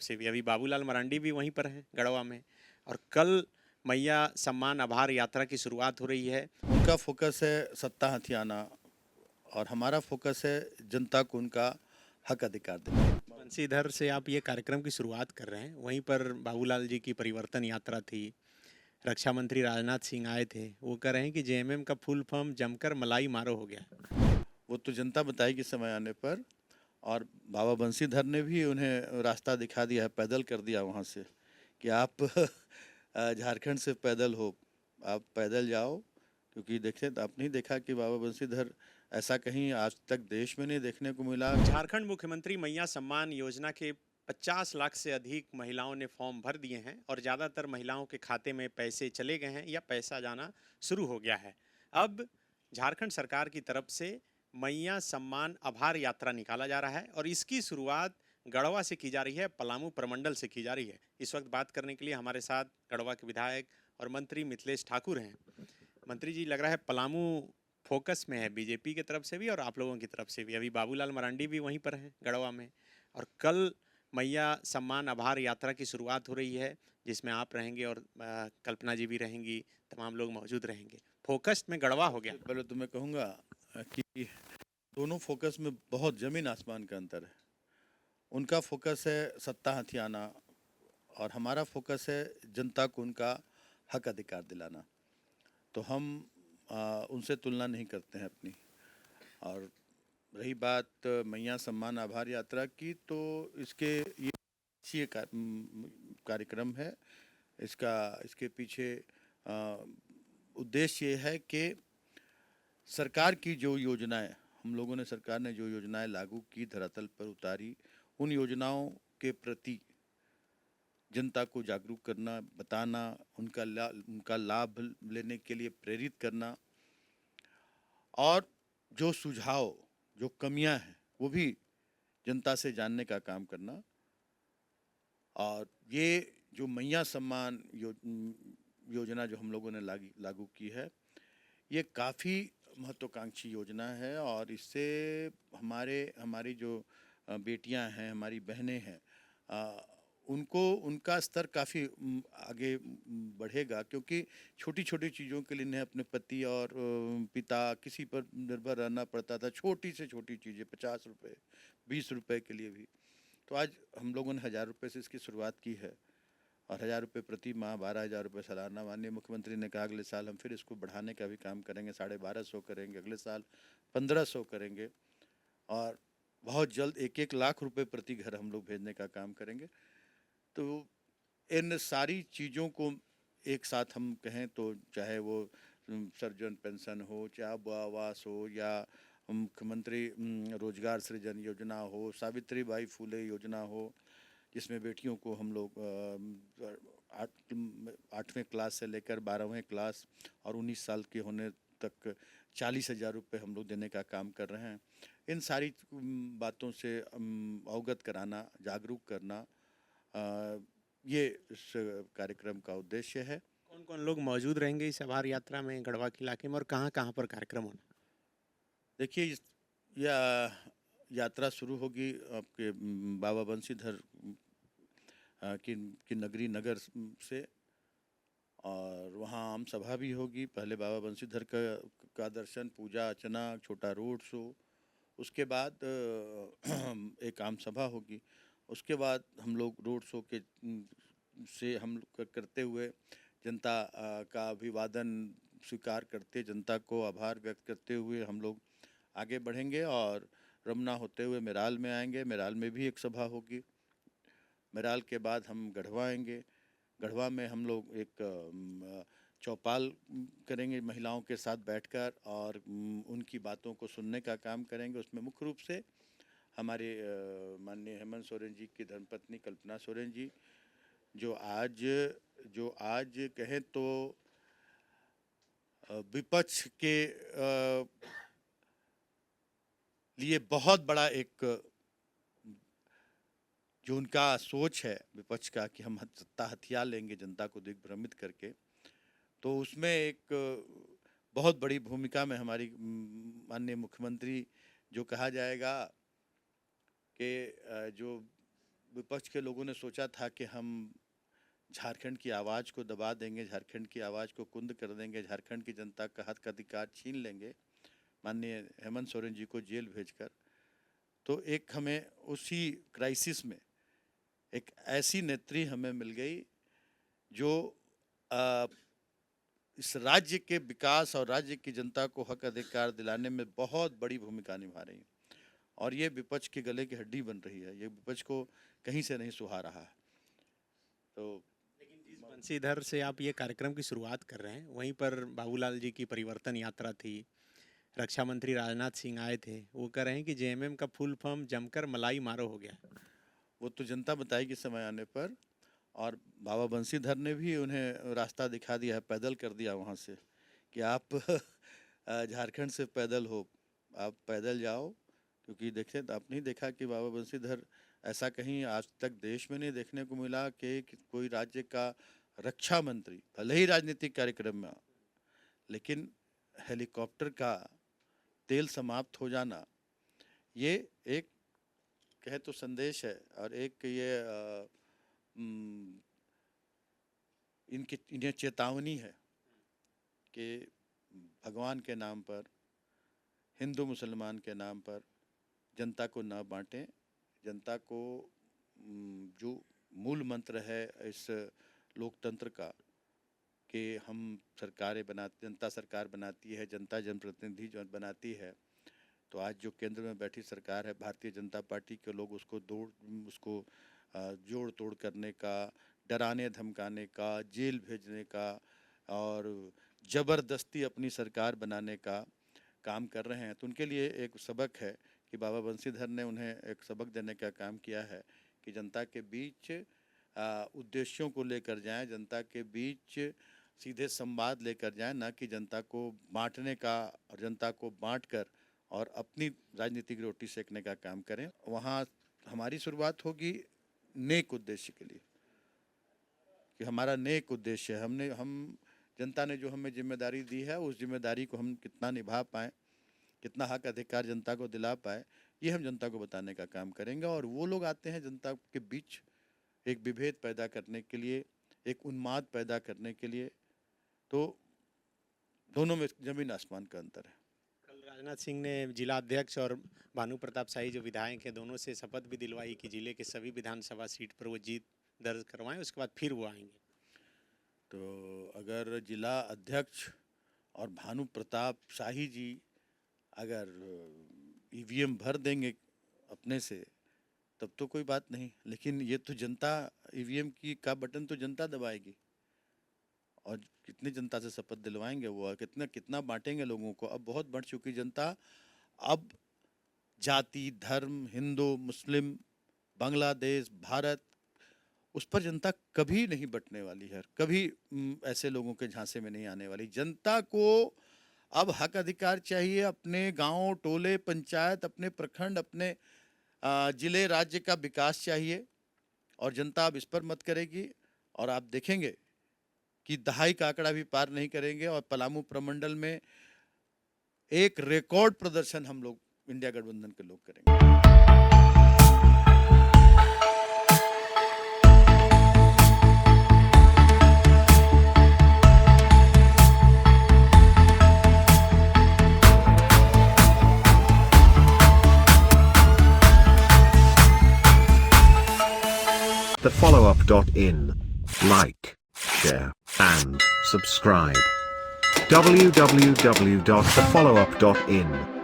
से भी अभी बाबूलाल मरांडी भी वहीं पर हैं गढ़वा में। और कल मैया सम्मान आभार यात्रा की शुरुआत हो रही है। उनका फोकस है सत्ता हथियाना और हमारा फोकस है जनता को उनका हक अधिकार देना। बंसीधर से आप ये कार्यक्रम की शुरुआत कर रहे हैं, वहीं पर बाबूलाल जी की परिवर्तन यात्रा थी। रक्षा मंत्री राजनाथ सिंह आए थे, वो कह रहे हैं कि जेएमएम का फुल फॉर्म जमकर मलाई मारो हो गया। वो तो जनता बताएगी समय आने पर। और बाबा बंसीधर ने भी उन्हें रास्ता दिखा दिया है, पैदल कर दिया वहाँ से कि आप झारखंड से पैदल हो, आप पैदल जाओ। क्योंकि देखें तो आपने ही देखा कि बाबा बंसीधर ऐसा कहीं आज तक देश में नहीं देखने को मिला। झारखंड मुख्यमंत्री मैया सम्मान योजना के 50 लाख से अधिक महिलाओं ने फॉर्म भर दिए हैं और ज़्यादातर महिलाओं के खाते में पैसे चले गए हैं या पैसा जाना शुरू हो गया है। अब झारखंड सरकार की तरफ से मैया सम्मान आभार यात्रा निकाला जा रहा है और इसकी शुरुआत गढ़वा से की जा रही है, पलामू प्रमंडल से की जा रही है। इस वक्त बात करने के लिए हमारे साथ गढ़वा के विधायक और मंत्री मिथिलेश ठाकुर हैं। मंत्री जी, लग रहा है पलामू फोकस में है बीजेपी की तरफ से भी और आप लोगों की तरफ से भी। अभी बाबूलाल मरांडी भी वहीं पर हैं गढ़वा में। और कल मैया सम्मान आभार यात्रा की शुरुआत हो रही है, जिसमें आप रहेंगे और कल्पना जी भी रहेंगी, तमाम लोग मौजूद रहेंगे। फोकस में गढ़वा हो गया। पहले तो मैं कहूँगा कि दोनों फोकस में बहुत जमीन आसमान का अंतर है। उनका फोकस है सत्ता हथियाना और हमारा फोकस है जनता को उनका हक अधिकार दिलाना। तो हम उनसे तुलना नहीं करते हैं अपनी। और रही बात मैया सम्मान आभार यात्रा की, तो इसके ये अच्छी कार्यक्रम है। इसके पीछे उद्देश्य ये है कि सरकार की जो योजनाएं, हम लोगों ने सरकार ने जो योजनाएं लागू की, धरातल पर उतारी, उन योजनाओं के प्रति जनता को जागरूक करना, बताना, उनका लाभ लेने के लिए प्रेरित करना और जो सुझाव, जो कमियां हैं, वो भी जनता से जानने का काम करना। और ये जो मैया सम्मान योजना जो हम लोगों ने लागू की है, ये काफ़ी महत्वाकांक्षी योजना है। और इससे हमारी जो बेटियां हैं, हमारी बहनें हैं, उनको उनका स्तर काफ़ी आगे बढ़ेगा। क्योंकि छोटी छोटी चीज़ों के लिए इन्हें अपने पति और पिता किसी पर निर्भर रहना पड़ता था। छोटी से छोटी चीज़ें 50 रुपये, 20 रुपये के लिए भी। तो आज हम लोगों ने 1000 रुपये से इसकी शुरुआत की है और 1000 रुपये प्रति माह, 12,000 रुपये सालाना। माननीय मुख्यमंत्री ने कहा अगले साल हम फिर इसको बढ़ाने का भी काम करेंगे, 1250 करेंगे, अगले साल 1500 करेंगे और बहुत जल्द 1-1 लाख रुपए प्रति घर हम लोग भेजने का काम करेंगे। तो इन सारी चीज़ों को एक साथ हम कहें तो, चाहे वो सर्जन पेंशन हो, चाहे आवास हो, या मुख्यमंत्री रोजगार सृजन योजना हो, सावित्रीबाई फूले योजना हो, जिसमें बेटियों को हम लोग 8वें क्लास से लेकर 12वें क्लास और 19 साल के होने तक 40,000 रुपये हम लोग देने का काम कर रहे हैं। इन सारी बातों से अवगत कराना, जागरूक करना, ये इस कार्यक्रम का उद्देश्य है। कौन कौन लोग मौजूद रहेंगे इस आभार यात्रा में गढ़वा के इलाके में और कहाँ कहाँ पर कार्यक्रम होना? देखिए, यह यात्रा शुरू होगी आपके बाबा बंसीधर की नगरी नगर से, और वहाँ आम सभा भी होगी। पहले बाबा बंसीधर का दर्शन, पूजा अर्चना, छोटा रोड शो, उसके बाद एक आम सभा होगी। उसके बाद हम लोग रोड शो से हम करते हुए जनता का अभिवादन स्वीकार करते, जनता को आभार व्यक्त करते हुए हम लोग आगे बढ़ेंगे और रमना होते हुए मेराल में आएंगे। मेराल में भी एक सभा होगी। मेराल के बाद हम गढ़वा आएंगे। गढ़वा में हम लोग एक चौपाल करेंगे महिलाओं के साथ बैठकर और उनकी बातों को सुनने का काम करेंगे। उसमें मुख्य रूप से हमारे माननीय हेमंत सोरेन जी की धर्मपत्नी कल्पना सोरेन जी, जो आज कहें तो विपक्ष के लिए बहुत बड़ा एक जो उनका सोच है विपक्ष का कि हम सत्ता हथिया लेंगे जनता को दिग्भ्रमित करके, तो उसमें एक बहुत बड़ी भूमिका में हमारी माननीय मुख्यमंत्री, जो कहा जाएगा कि जो विपक्ष के लोगों ने सोचा था कि हम झारखंड की आवाज़ को दबा देंगे, झारखंड की आवाज़ को कुंद कर देंगे, झारखंड की जनता का हक अधिकार छीन लेंगे माननीय हेमंत सोरेन जी को जेल भेजकर। तो एक हमें उसी क्राइसिस में एक ऐसी नेत्री हमें मिल गई जो इस राज्य के विकास और राज्य की जनता को हक अधिकार दिलाने में बहुत बड़ी भूमिका निभा रही है, और ये विपक्ष के गले की हड्डी बन रही है, ये विपक्ष को कहीं से नहीं सुहा रहा है। तो लेकिन जिस बंशीधर से आप ये कार्यक्रम की शुरुआत कर रहे हैं, वहीं पर बाबूलाल जी की परिवर्तन यात्रा थी, रक्षा मंत्री राजनाथ सिंह आए थे, वो कह रहे हैं कि जेएमएम का फुल फॉर्म जमकर मलाई मारो हो गया। वो तो जनता बताएगी समय आने पर। और बाबा बंशीधर ने भी उन्हें रास्ता दिखा दिया है, पैदल कर दिया वहाँ से कि आप झारखंड से पैदल हो, आप पैदल जाओ। क्योंकि देखें तो आपने देखा कि बाबा बंशीधर ऐसा कहीं आज तक देश में नहीं देखने को मिला कि कोई राज्य का रक्षा मंत्री, भले ही राजनीतिक कार्यक्रम में, लेकिन हेलीकॉप्टर का तेल समाप्त हो जाना ये एक कहे तो संदेश है, और एक ये इन्हें चेतावनी है कि भगवान के नाम पर, हिंदू मुसलमान के नाम पर जनता को न बांटें। जनता को जो मूल मंत्र है इस लोकतंत्र का कि हम सरकारें बनाते, जनता सरकार बनाती है, जनता जनप्रतिनिधि जो बनाती है, तो आज जो केंद्र में बैठी सरकार है भारतीय जनता पार्टी के लोग उसको जोड़ तोड़ करने का, डराने धमकाने का, जेल भेजने का और ज़बरदस्ती अपनी सरकार बनाने का काम कर रहे हैं। तो उनके लिए एक सबक है कि बाबा बंशीधर ने उन्हें एक सबक देने का काम किया है कि जनता के बीच उद्देश्यों को लेकर जाएं, जनता के बीच सीधे संवाद लेकर जाएं, ना कि जनता को बांटने का और जनता को बांटकर और अपनी राजनीतिक रोटी सेकने का काम करें। वहाँ हमारी शुरुआत होगी नेक उद्देश्य के लिए, कि हमारा नेक उद्देश्य है, हम जनता ने जो हमें जिम्मेदारी दी है उस जिम्मेदारी को हम कितना निभा पाएँ, कितना हक अधिकार जनता को दिला पाए, ये हम जनता को बताने का काम करेंगे। और वो लोग आते हैं जनता के बीच एक विभेद पैदा करने के लिए, एक उन्माद पैदा करने के लिए, तो दोनों में जमीन आसमान का अंतर है। कल राजनाथ सिंह ने जिला अध्यक्ष और भानु प्रताप शाही जो विधायक हैं दोनों से शपथ भी दिलवाई कि जिले के सभी विधानसभा सीट पर वो जीत दर्ज करवाएं, उसके बाद फिर वो आएंगे। तो अगर जिला अध्यक्ष और भानु प्रताप शाही जी अगर ईवीएम भर देंगे अपने से तब तो कोई बात नहीं, लेकिन ये तो जनता ईवीएम का बटन तो जनता दबाएगी, और कितनी जनता से शपथ दिलवाएंगे वो, कितना बांटेंगे लोगों को। अब बहुत बढ़ चुकी जनता, अब जाति धर्म, हिंदू मुस्लिम, बांग्लादेश भारत, उस पर जनता कभी नहीं बटने वाली है, कभी ऐसे लोगों के झांसे में नहीं आने वाली। जनता को अब हक अधिकार चाहिए, अपने गांव टोले पंचायत, अपने प्रखंड, अपने जिले राज्य का विकास चाहिए, और जनता अब इस पर मत करेगी। और आप देखेंगे कि दहाई का आंकड़ा भी पार नहीं करेंगे, और पलामू प्रमंडल में एक रिकॉर्ड प्रदर्शन हम लोग इंडिया गठबंधन के लोग करेंगे। thefollowup.in. Like, share, and subscribe. www.thefollowup.in